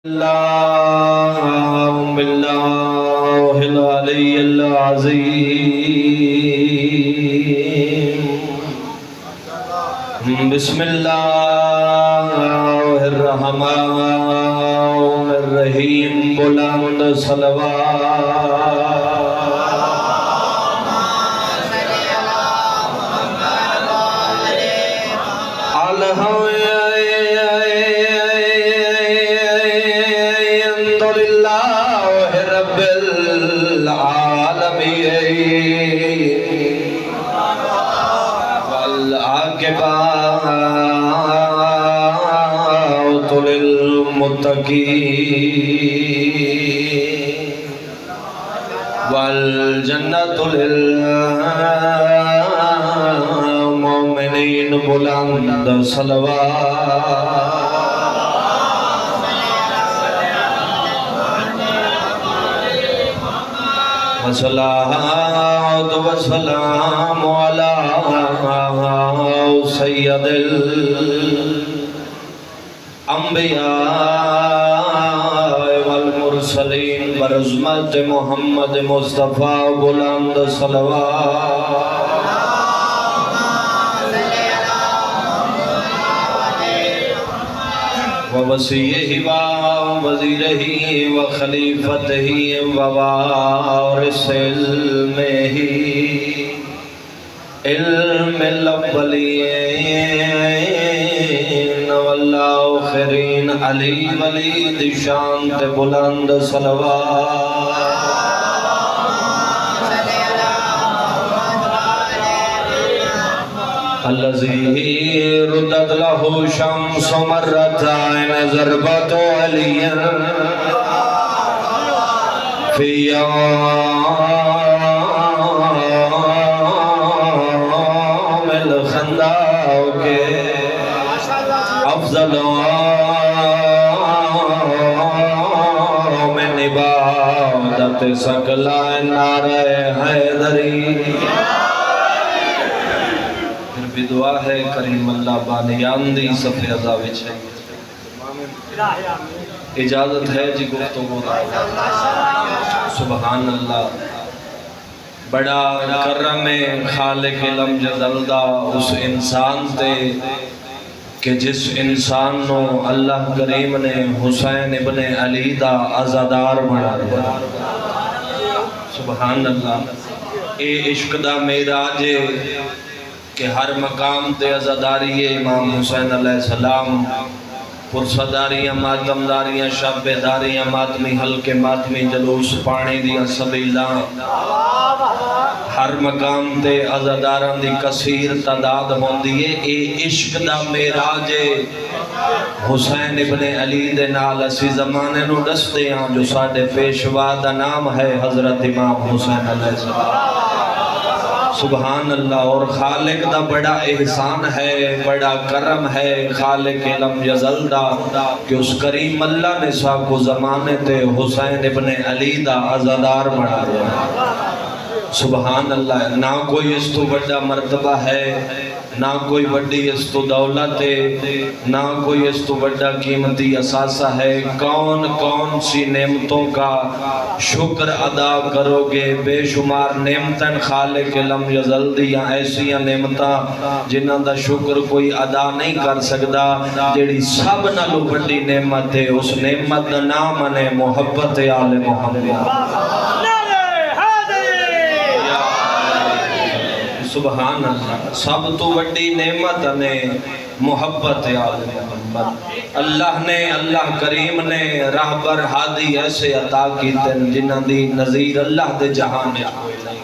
بالله العلي العظيم بسم الله الرحمن الرحيم بلند صلوات والعاقبات للمتقين والجنة للمؤمنين بلند صلوات والصلاة والسلام على سید الانبیاء والمرسلین برحمت محمد مصطفیٰ بلند صلوات ووصیہ ووزیرہ وخلیفتہ ووارث علمہ علم الاولین والآخرین علی ولید شان تے بلند صلوات الذی ردت لہ شمس مرتين ضربت علی فی یوم الخندق افضل من عبادت سکلا نعرہ حیدری دعا ہے کریم اللہ بانیان دی صفحہ ازاوچ ہے اجازت ہے جی گفتگو سبحان اللہ بڑا کرم خالق علم جزلدہ اس انسان تے کہ جس انسان نو اللہ کریم نے حسین ابن علی دا عزادار بنا دیا سبحان اللہ اے عشق دا معراج کہ ہر مقام تے عزاداری امام حسین علیہ السلام پرسداریاں ماتمداریاں شبیداریاں ماتمی حلقے ماتمی جلوس پانی دیاں سبیلاں ہر مقام تے عزاداراں دی کثیر تعداد ہوندی ہے اے عشق دا معراج حسین ابن علی دے نال اسی زمانے نو دستے ہیں جو ساڈے پیشوا دا نام ہے حضرت امام حسین علیہ السلام سبحان اللہ اور خالق دا بڑا احسان ہے بڑا کرم ہے خالق علم جزلدہ کہ اس کریم اللہ نے ساکو زمانے تے حسین ابن علی دا عزادار بنا دیا سبحان اللہ نہ کوئی اس تو بڑا مرتبہ ہے نہ کوئی بڑی اس تو دولت ہے نہ کوئی اس تو بڑا قیمتی اثاثہ ہے کون کون سی نعمتوں کا شکر ادا کرو گے بے شمار نعمتاں خالق علم جزلدیاں ایسیاں نعمتاں جنہاں دا شکر کوئی ادا نہیں کر سکدا جیڑی سب نالو بڑی نعمت ہے اس نعمت دا نام ہے محبت آل محمد سبحان اللہ سب تو بڑی نعمت نے محبت آل محمد اللہ کریم نے راہبر ہادی ایسے عطا کی تن جنہاں دی نظیر اللہ دے جہان میں کوئی نہیں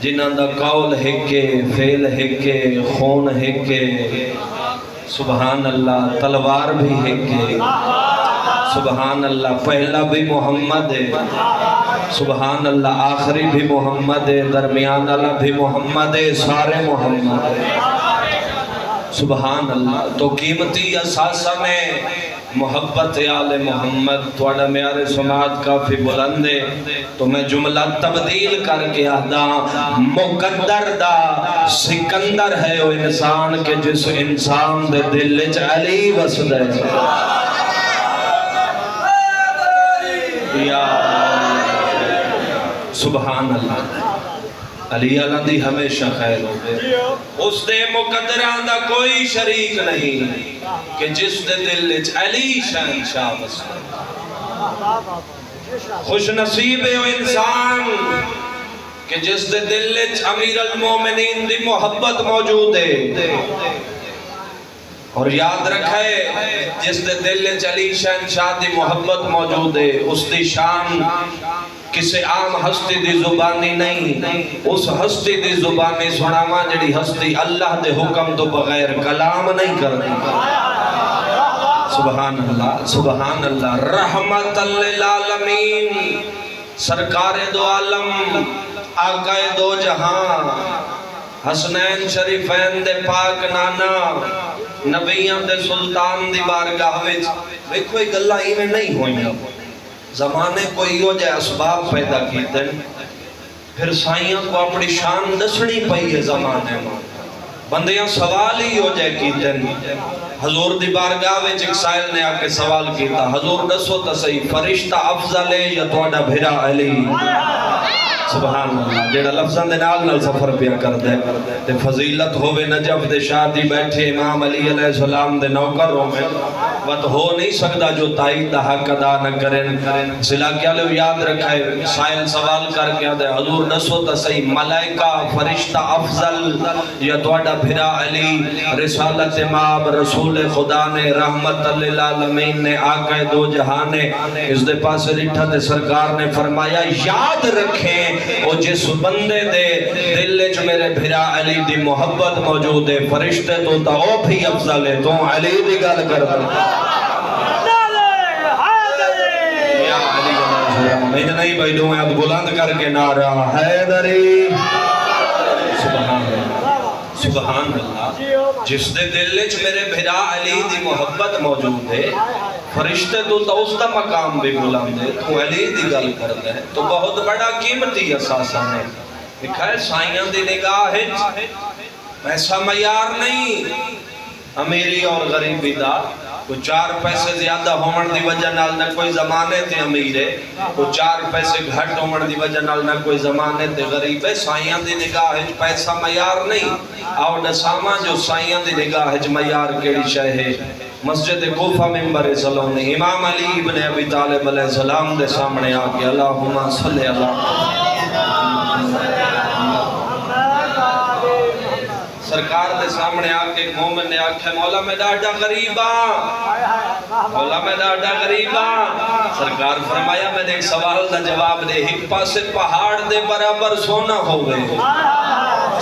جنہاں دا قول ہکے فعل ہکے خون ہکے سبحان اللہ تلوار بھی ہکے سبحان اللہ پہلا بھی محمد ہے سبحان اللہ آخری بھی محمد ہے درمیان اللہ بھی محمد ہے سارے محمد ہے سبحان اللہ تو قیمتی اثاثہ میں محبت آل محمد توڑا میارے سماعت کافی بلند ہے تو میں جملہ تبدیل کر کے آدھا مقدر دا سکندر ہے وہ انسان کے جس انسان دے دل علی وسد ہے یا سبحان اللہ علی اللہ دی ہمیشہ خیر ہوگے اس دے مقدران دا کوئی شریک نہیں کہ جس دے دل وچ علی شہنشاہ وسے خوش نصیب ہے انسان کہ جس دے دل وچ امیر المومنین دی محبت موجود ہے اور یاد رکھے جس دے دل وچ علی شہنشاہ دی محبت موجود ہے اس دی شان کسی عام ہستی دی زبانی نہیں اس ہستی دی زبانی سناما جڑی ہستی اللہ دے حکم تو بغیر کلام نہیں کرتی سبحان اللہ رحمت للعالمین سرکار دو عالم آقا دو جہاں حسنین شریفین دے پاک نانا نبیان دے سلطان دی بارگاہ وچ کوئی گلہ ہی میں نہیں ہوئی زمانے کوئی ہو جائے اسباب پیدا کی دن پھر سائیاں کو اپنی شان دسنی پئی ہے زمانے میں بندیاں سوال ہی ہو جائے کی دن حضور دی بارگاہ وچ ایک سائل نے آکے سوال کیتا حضور دسو تا صحیح فرشتہ افضل ہے یا توڑا بھیرا علی سبحان اللہ جیڑا لفظاں دے نال سفر پیا کر دے تے فضیلت ہووے نجف دے شادی بیٹھے امام علی علیہ السلام دے نوکر ہووے وقت ہو نہیں سکتا جو تائید دا حق ادا نہ کریں سلا کیا لے یاد رکھائے سائل سوال کر کے دے حضور نسو تا صحیح ملائکہ فرشتہ افضل یا توڑا بھرا علی رسالت امام رسول خدا نے رحمت للعالمین نے آقا دو جہانے اس دے پاس رٹھا دے سرکار نے فرمایا یاد رکھیں وہ جس بندے دے دل جو میرے بھرا علی دی محبت موجود ہے فرشتے تو تا او بھی افضل ہے تو علی دی گل کر دے یا علی میں نہیں بھائی دوں اب بلند کر کے نعرہ حیدری سبحان اللہ جس دے دل وچ میرے بھرا علی دی محبت موجود ہے فرشتے تو اس دا مقام بھی بلند ہے تو علی دی گل کرتا ہے تو بہت بڑا قیمتی اساسہ ہے لکھا ہے سائیاں دی نگاہ ہے پیسہ معیار نہیں امیری اور غریبی دا کوئی 4 پیسے زیادہ ہومن دی وجہ نال نہ کوئی زمانے تے امیر ہے کوئی 4 پیسے گھٹ ہومن دی وجہ نال نہ کوئی زمانے تے غریب ہے سائیاں دی نگاہ ہے پیسہ معیار نہیں آؤ دساما جو سائیاں دی نگاہ ہے معیار کیڑی شے ہے مسجد کوفہ ممبر سلام نے امام علی ابن ابی طالب علیہ السلام دے سامنے آکے اللہم صلی اللہ سرکار دے سامنے آکے ایک مومن نے آکھے مولا میں ڈاڈا غریباں مولا میں ڈاڈا غریباں سرکار فرمایا میں نے ایک سوال دا جواب دے ایک پاسے پہاڑ دے برابر سونا ہوئے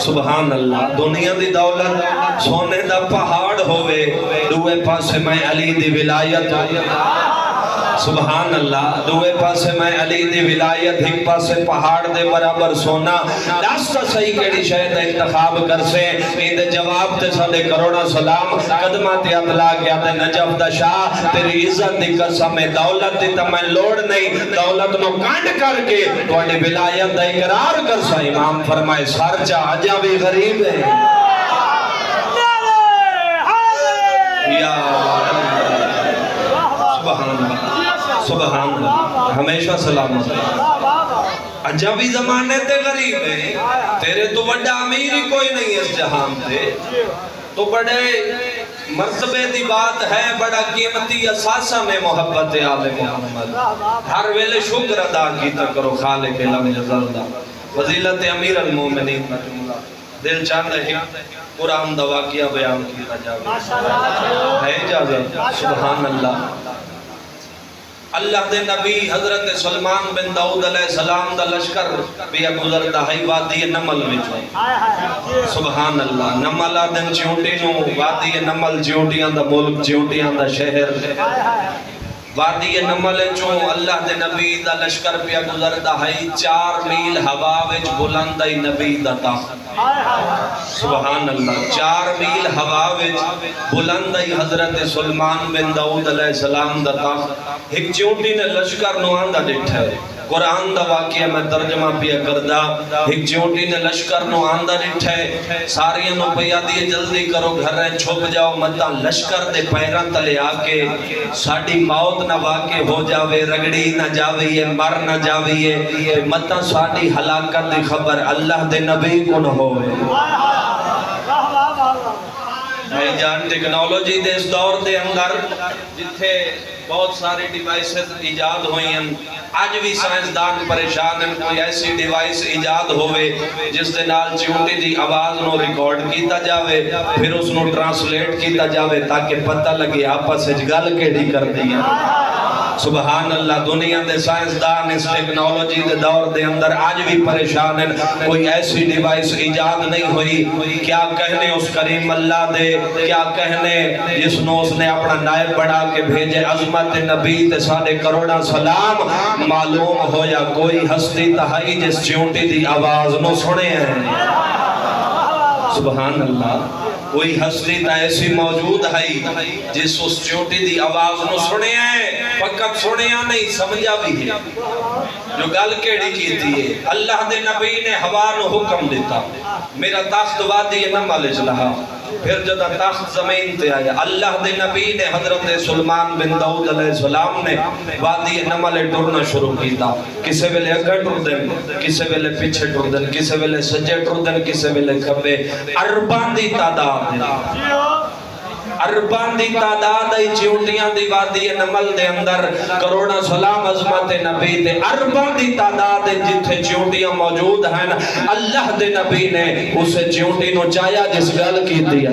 سبحان اللہ دنیا دی دولت سونے دا پہاڑ ہوئے دوے پاسے میں علی دی ولایت سبحان اللہ دوے پاسے میں علی دی ولایت ایک پاسے پہاڑ دے برابر سونا داستا صحیح کیڑی شاید انتخاب کر سے اندے جواب تے سادے کروڑا سلام قدمات اطلاع کیا تے نجف دا شاہ تیری عزت دی قسم دولت دی تمہیں لوڑ نہیں دولت نو کانڈ کر کے توڑی ولایت دا اقرار کر سا امام فرمائے سار چا آجا بھی غریب ہے یا سبحان اللہ سبحان اللہ ہمیشہ سلامت عجبی زمانے تے غریب ہے تیرے تو بڑا امیری کوئی نہیں اس جہان تے تو بڑے مرتبے دی بات ہے بڑا قیمتی اساسہ میں محبت آل محمد ہر ویلے شکر ادا کیتا کرو خالق لم یزلدہ فضیلت امیر المومنین دل چاندہ ہے قرآن دوا کیا بیان کیتا جاوے ہے اجازت سبحان اللہ اللہ دے نبی حضرت سلمان بن داؤد علیہ السلام دا لشکر بیا گزرتا ہے وادی نمل میں سبحان اللہ نمل آدن چیونٹی نو وادی نمل چیونٹیاں دا ملک چیونٹیاں دا شہر وادی نمل چوں اللہ دے نبی دا لشکر پیا گزرتا ہے 4 میل ہوا وچ بلند ہے نبی دا تخت سبحان اللہ 4 میل ہوا وچ بلند ہے حضرت سلمان بن داؤد علیہ السلام دا تخت ایک چونٹی نے لشکر نو آندا ڈٹھا ہے قرآن دا واقعہ میں ترجمہ پیا کردا ایک چونٹی نے لشکر نو آندہ نٹھے ساریاں نو پیا دیئے جلدی کرو گھر رہے چھپ جاؤ متا لشکر دے پیران تلے آکے ساڑی موت نہ واقع ہو جاوے رگڑی نہ جاویے مر نہ جاویے متا ساڑی ہلاکت دی خبر اللہ دے نبی کو نہ ہوئے بھائی جان ٹیکنالوجی دے اس دور دے اندر جتھے بہت سارے ڈیوائسز ایجاد ہوئی ہیں آج بھی سائنسدان پریشان ہیں کوئی ایسی ڈیوائس ایجاد ہوئے جس دے نال چونٹی دی آواز نو ریکارڈ کیتا جاوے پھر اس نو ٹرانسلیٹ کیتا جاوے تاکہ پتہ لگے آپس گل کیڑی کر دیا سبحان اللہ دنیا دے سائنسدان اس ٹیکنالوجی دے دور دے اندر آج بھی پریشان ہیں کوئی ایسی ڈیوائس ایجاد نہیں ہوئی کیا کہنے اس کریم اللہ دے کیا کہنے جس نو اس نے اپنا نائب بڑھا کے بھیجے عظمت نبی تے سادے کروڑا سلام معلوم ہو یا کوئی ہستی تہائی جس چونٹی دی آواز نو سنے ہیں سبحان اللہ کوئی ہستی تا ایسی موجود ہے جس اس چونٹی دی آواز نو سنے ہیں فقط سنے ہیں نہیں سمجھا بھی ہے جو گل کیڑی کیتی ہے اللہ دے نبی نے ہوا نو حکم دیتا میرا تخت وادی نمل چلا پھر جدہ تخت زمین تے آیا اللہ دے نبی نے حضرت سلمان بن داؤد علیہ السلام نے وادی نمل ٹرنا شروع کیتا کسے ویلے اگر ٹر دن کسے ویلے پیچھے ٹر دن کسے ویلے سجے ٹر دن کسے ویلے کھبے اربان دی تعداد اربان دی تعداد ای چونٹیاں دی وادی نمل دے اندر کروڑا سلام عظمت نبی دے اربان دی تعداد جتھے چونٹیاں موجود ہیں اللہ دے نبی نے اسے چونٹی نو چایا جس گل کی دیا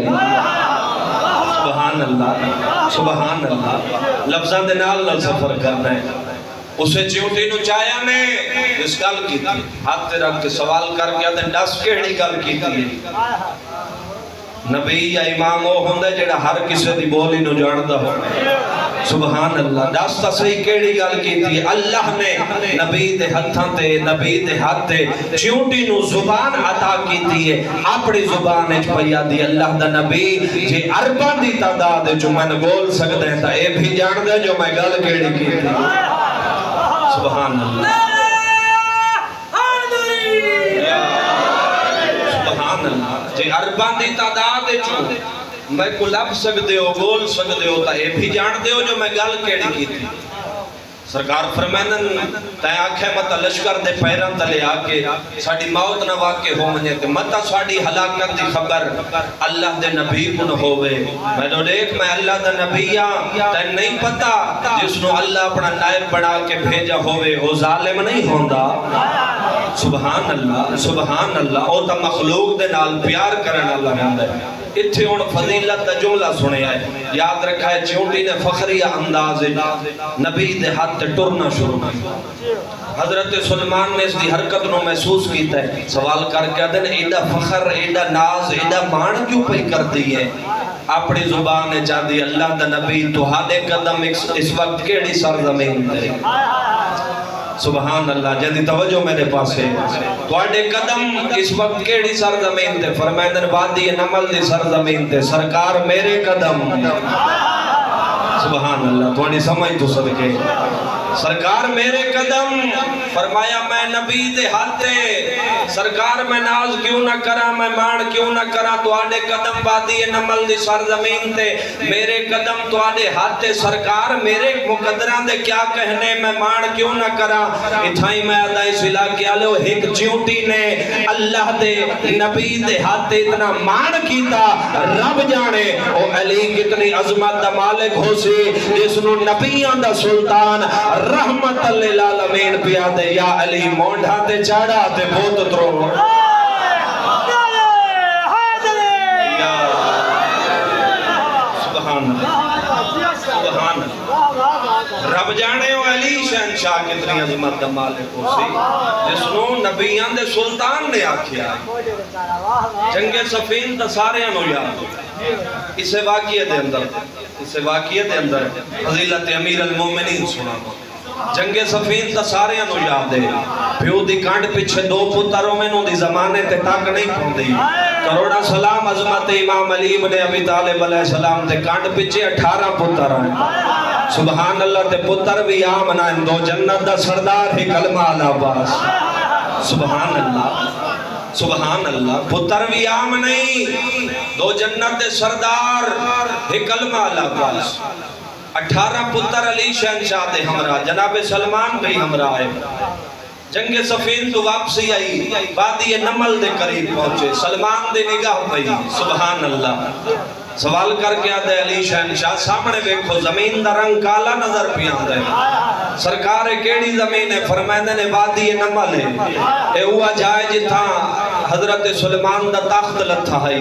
سبحان اللہ لفظاں دے نال سفر کرنا ہے اسے چونٹی نو چایا نے جس گل کی دی ہاتھ تے رکھ کے سوال کر کے آدھے ڈس کیڑی گل کی دی نبی یا امام وہ ہوندے جڑا ہر کسے دی بولی نو جاندا ہو سبحان اللہ داستا صحیح کیڑی گل کیتی ہے اللہ نے نبی دے ہتھاں تے نبی دے ہاتھ تے چونٹی نو زبان عطا کیتی ہے اپنی زبان وچ پیا دی اللہ دا نبی جے ارباں دی تعداد جو میں بول سکدا ہے تے اے بھی جاندا جو میں گل کیڑی کیتی سبحان اللہ جے اربان دی تعداد جو میں کو لب سکتے ہو بول سکتے ہو تا اے بھی جان دے ہو جو میں گل کیڑی کی تھی سرکار فرمائنن تائیں آنکھیں مطا لشکر دے پیران تلے آکے ساڑی موت نہ واقع ہو منجے تے مطا ساڑی ہلاکت دی خبر اللہ دے نبی کو نہ ہوئے میں نے دیکھ میں اللہ دے نبیاں تائیں نہیں پتا جس نو اللہ اپنا نائب بڑھا کے بھیجا ہوئے وہ ظالم نہیں ہوندہ سبحان اللہ او تا مخلوق دے نال پیار کرن اللہ ہوندہ ہے اتھے ان فضیلت دا جملہ سنے آئے یاد رکھا ہے چونٹی نے فخریہ انداز نبی دے ہاتھ ٹرنا شروع کی حضرت سلمان نے اس دی حرکت نو محسوس کیتا ہے سوال کر کے دن ایڈا فخر ایڈا ناز ایڈا مان کیوں پہ کرتی ہے اپنی زبان نے چاہ دی اللہ دا نبی تو ہادے قدم اس وقت کیڑی سرزمین دے سبحان اللہ جدی توجہ میرے پاس ہے تو آڈے قدم اس وقت کیڑی سرزمین تے فرمائدن وادی نمل دی سرزمین تے سرکار میرے قدم سبحان اللہ تھوڑی سمجھ تو صدقے سرکار میرے قدم فرمایا میں نبی دے ہاتھے سرکار میں ناز کیوں نہ کرا میں مان کیوں نہ کرا تو آڈے قدم وادی نمل دی سرزمین تے میرے قدم تو آڈے ہاتھے سرکار میرے مقدران دے کیا کہنے میں مان کیوں نہ کرا اتھائی میں آدھائی سلا کیا لو ایک چونٹی نے اللہ دے نبی دے ہاتھے اتنا مان کیتا رب جانے او علی کتنی عظمت دا مالک ہو سی جس نو نبیان دا سلطان رحمت للعالمین پیا دے یا علی مونڈھا تے چاڑا تے بہت ترو سبحان رب جانے ہو علی شہنشاہ کتنی عظمت دا مالک ہو سی جس نو نبیان دے سلطان نے آکھیا جنگ صفین دا سارے انو یاد اسے واقعے دے اندر فضیلت امیر المومنین سنا جنگ صفین تا سارے انو یاد ہے پیو دی کانڈ پیچھے دو پتروں میں نو دی زمانے تے تاک نہیں پھوندی کروڑا سلام عظمت امام علی بن ابی طالب علیہ السلام تے کانڈ پیچھے 18 پتر ہیں سبحان اللہ تے پتر بھی آمنا ان دو جنت دا سردار ہی کلمہ علی عباس سبحان اللہ سبحان اللہ پتر بھی آمنی دو جنت دے سردار ہی کلمہ علی عباس 18 پتر علی شہنشاہ دے ہمراہ جناب سلمان بھی ہمراہ ہے جنگ صفین تو واپسی آئی وادی نمل دے قریب پہنچے سلمان دے نگاہ پئی سبحان اللہ سوال کر کے آدھے علی شہنشاہ سامنے دیکھو زمین دا رنگ کالا نظر پہ آدھے سرکار کیڑی زمین ہے فرمائندے نے وادی نمل ہے اے ہوا جائے جتھاں حضرت سلمان دا تخت لتھا ہے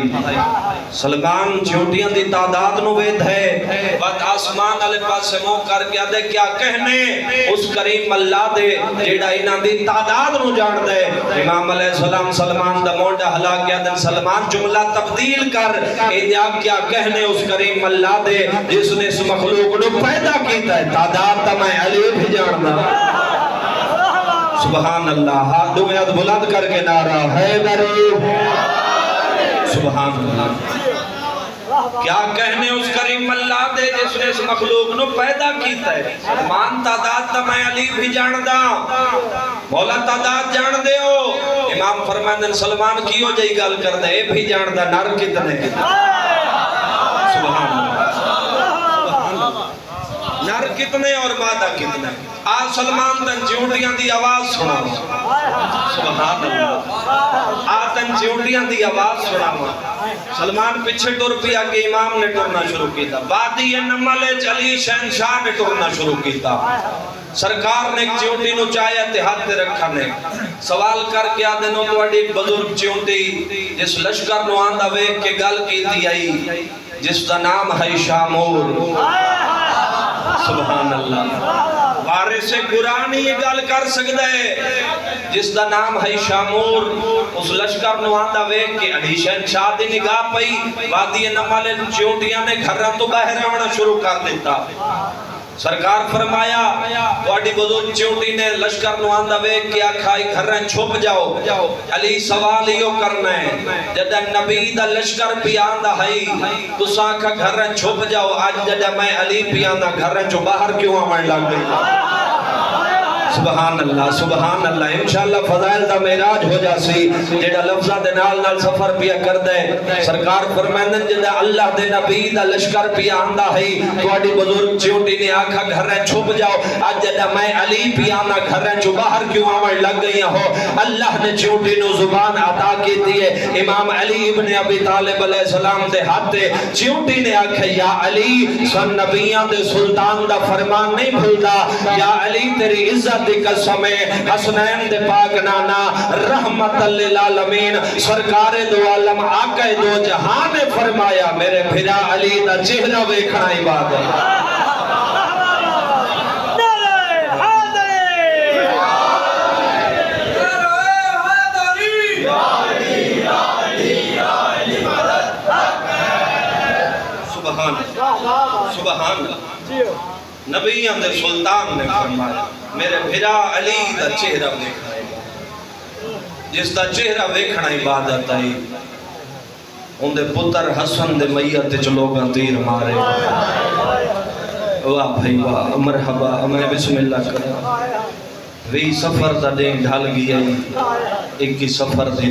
سلمان جھوٹیاں دی تعداد نو وید ہے بات آسمان علی پاس سے مو کر کے آدھے کیا کہنے اس کریم اللہ دے جیڑا انہاں دی تعداد نو جان دے امام علیہ السلام سلمان دا مونڈا ہلا کے آدھے سلمان جملہ تبدیل کر انہاں کیا کہنے اس کریم اللہ دے جس نے اس مخلوق نو پیدا کیتا ہے تعداد تا میں علی بھی جان دا سبحان اللہ ہاتھ دو میاد بلند کر کے نعرہ حیدری سبحان اللہ کیا کہنے اس کریم اللہ دے جس نے اس مخلوق نو پیدا کیتا ہے سلمان تعداد تا میں علی بھی جان دا مولا تعداد جان دے ہو امام فرمائندن سلمان کیوں جائی گل کر دے اے بھی جان دا نر کتنے سبحان اللہ نر کتنے اور مادہ کتنے آج سلمان تن چونٹیاں دی آواز سنا سبحان اللہ آج تن چونٹیاں دی آواز سنا سلمان پچھے ٹور پی آگے امام نے ٹورنا شروع کیتا وادی نمل علی شہنشاہ نے ٹورنا شروع کیتا سرکار نے ایک چونٹی نو چاہیا تے ہاتھ تے رکھا نے سوال کر کے آدھے نو تو اڈی بزرگ چونٹی جس لشکر نو آندہ وے کے گل کیتی آئی جس دا نام ہے شامور سبحان اللہ وارث قرآن یہ گل کر سکتا ہے جس دا نام ہے شامور اس لشکر نو آندہ وے کہ علی شہنشاہ دی نگاہ پئی وادی نمل چونٹیاں نے گھر تو باہر آنا شروع کر دیتا سرکار فرمایا واڈی بزرگ چونٹی نے لشکر نو آندہ وے کیا کھائی گھریں چھپ جاؤ علی سوال ہیو کرنا ہے جدہ نبی دا لشکر پی آندہ ہے تو ساکھا گھریں چھپ جاؤ آج جدہ میں علی پی آندہ گھریں چھو باہر کیوں آمائن لگ گئی سبحان اللہ انشاءاللہ فضائل دا میراج ہو جاسی جیڑا لفظہ دے نال سفر پیا کر دے سرکار فرمائندن جدہ اللہ دے نبی دا لشکر پیا آندہ ہے تو اڈی بزرگ چونٹی نے آکھا گھریں چھپ جاؤ آج جدہ میں علی پیا آندہ گھریں چھو باہر کیوں آمائن لگ گئی ہو اللہ نے چونٹی نو زبان عطا کی دیئے امام علی ابن ابی طالب علیہ السلام دے ہاتھے چونٹی نے آکھا یا علی سن نبیان دے سلطان دا فرمان نہیں بھولتا یا علی تیری عزت دی قسم حسنین دے پاک نانا رحمت للعالمین سرکار دو عالم آقا دو جہان نے فرمایا میرے بھرا علی دا چہرہ ویکھنا عبادت سبحان نبیان دے سلطان نے فرمایا میرے بھرا علی دا چہرہ ویکھنا عبادت جس دا چہرہ ویکھنا عبادت آئی ان دے پتر حسن دے میت چلوگاں تیر مارے واہ بھائی واہ مرحبا میں بسم اللہ کرا وہی سفر دا دیں ڈھال گیا ایک کی سفر دیں